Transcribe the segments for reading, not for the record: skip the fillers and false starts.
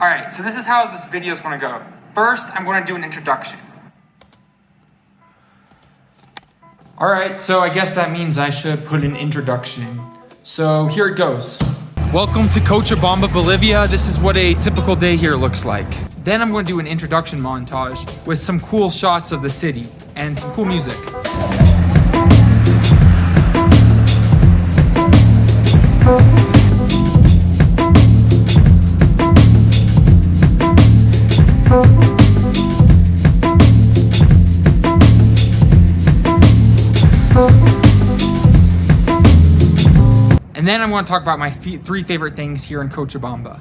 Alright, so this is how this video is going to go. First, I'm going to do an introduction. Alright, so I guess that means I should put an introduction. So here it goes. Welcome to Cochabamba, Bolivia. This is what a typical day here looks like. Then I'm going to do an introduction montage with some cool shots of the city and some cool music. And then I'm going to talk about my three favorite things here in Cochabamba.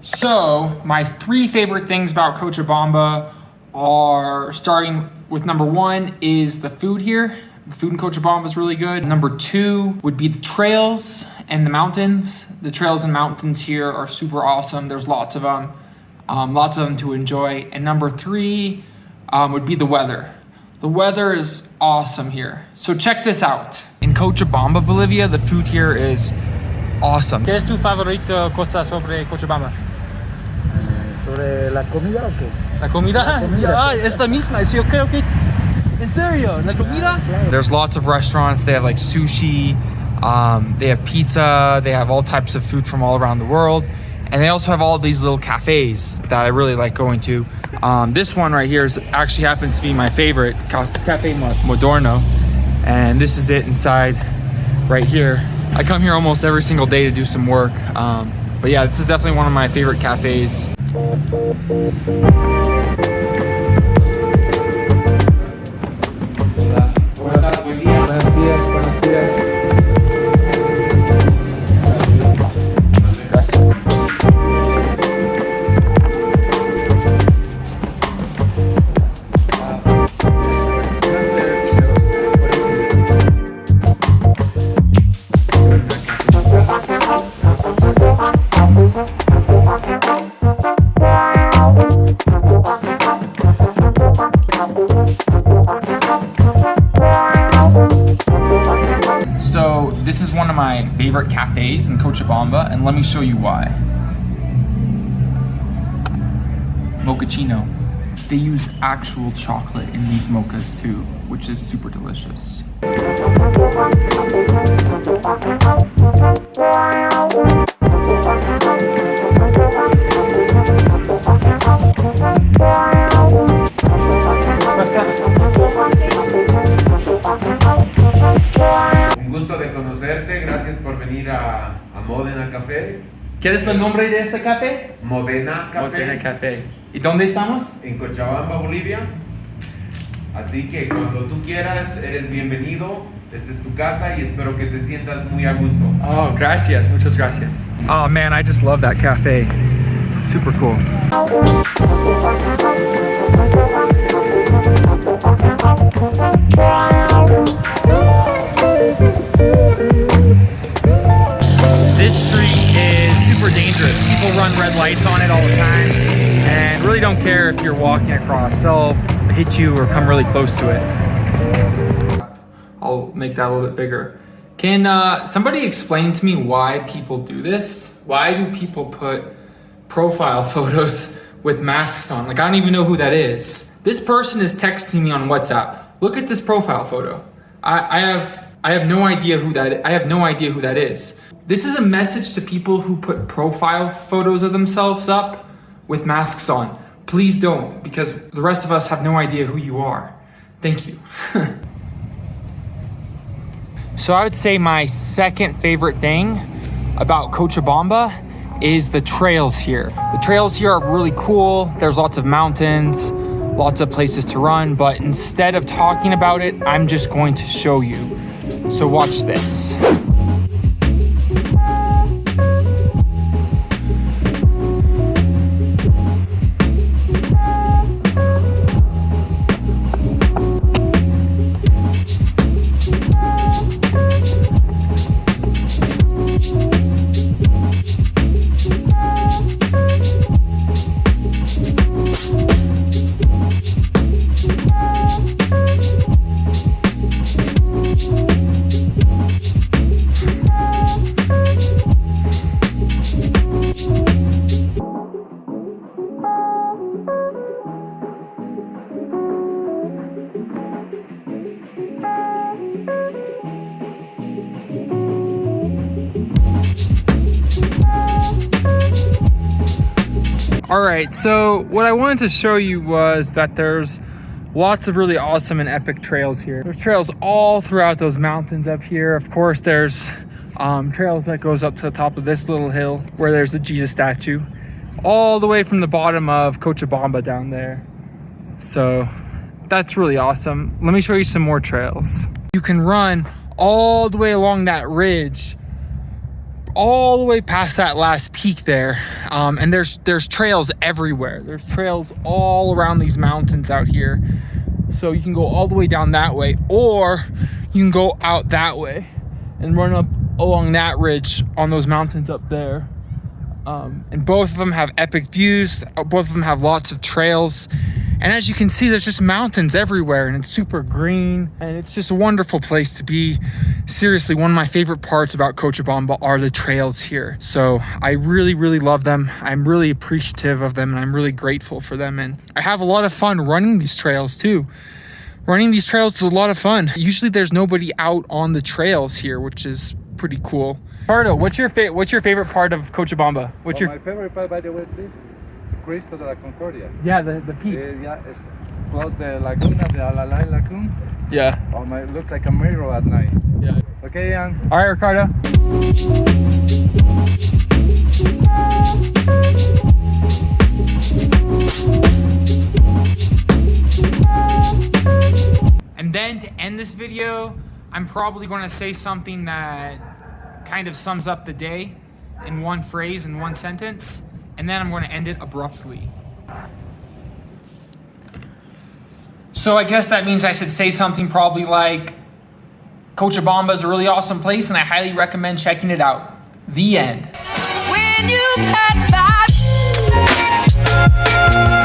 So, my three favorite things about Cochabamba are, starting with number one, is the food here. The food in Cochabamba is really good. Number two would be the trails and the mountains. The trails and mountains here are super awesome. There's lots of them to enjoy. And number three would be the weather. The weather is awesome here. So check this out. In Cochabamba, Bolivia, the food here is awesome. ¿Qué es tu favorito cosa sobre Cochabamba? ¿Sobre la comida o qué? La comida? Ah, es la misma. Yo creo que... ¿En serio? ¿La comida? There's lots of restaurants. They have like sushi, they have pizza, they have all types of food from all around the world. And they also have all these little cafes that I really like going to. This one right here actually happens to be my favorite, Cafe Modorno. And this is it inside right here. I come here almost every single day to do some work. But yeah, this is definitely one of my favorite cafes. Buenos días. So this is one of my favorite cafes in Cochabamba, and let me show you why. Mochaccino. They use actual chocolate in these mochas too, which is super delicious. Un gusto de conocerte, gracias por venir a Modena Café. ¿Qué es el nombre de este café? Modena Café. Modena Café. ¿Y dónde estamos? En Cochabamba, Bolivia. Así que cuando tú quieras, eres bienvenido. Esta es tu casa y espero que te sientas muy a gusto. Oh, gracias. Muchas gracias. Oh man, I just love that cafe. Super cool. This street is super dangerous. People run red lights on it all the time and really don't care if you're walking across. They'll hit you or come really close to it. I'll make that a little bit bigger. Can somebody explain to me why people do this? Why do people put profile photos with masks on? Like, I don't even know who that is. This person is texting me on WhatsApp. Look at this profile photo. I have no idea who that is. I have no idea who that is. This is a message to people who put profile photos of themselves up with masks on. Please don't, because the rest of us have no idea who you are. Thank you. So I would say my second favorite thing about Cochabamba is the trails here. The trails here are really cool. There's lots of mountains, lots of places to run, but instead of talking about it, I'm just going to show you. So watch this. All right, so what I wanted to show you was that there's lots of really awesome and epic trails here. There's trails all throughout those mountains up here. Of course, there's trails that goes up to the top of this little hill where there's a Jesus statue, all the way from the bottom of Cochabamba down there. So that's really awesome. Let me show you some more trails. You can run all the way along that ridge, all the way past that last peak there, and there's trails everywhere. There's trails all around these mountains out here, so you can go all the way down that way, or you can go out that way and run up along that ridge on those mountains up there. And both of them have epic views. Both of them have lots of trails. And as you can see, there's just mountains everywhere, and it's super green, and it's just a wonderful place to be. Seriously, one of my favorite parts about Cochabamba are the trails here. So I really, really love them. I'm really appreciative of them, and I'm really grateful for them. And I have a lot of fun running these trails too. Running these trails is a lot of fun. Usually there's nobody out on the trails here, which is pretty cool. Pardo, what's your favorite part of Cochabamba? My favorite part, by the way, is this. Cristo de la Concordia. Yeah, the peak. Yeah, it's close the Laguna, the Alalay Lagoon. Yeah. Oh my, it looks like a mirror at night. Yeah. Okay, Ian. All right, Ricardo. And then to end this video, I'm probably going to say something that kind of sums up the day in one phrase, in one sentence, and then I'm going to end it abruptly. So I guess that means I should say something probably like, Cochabamba is a really awesome place and I highly recommend checking it out. The end. When you pass by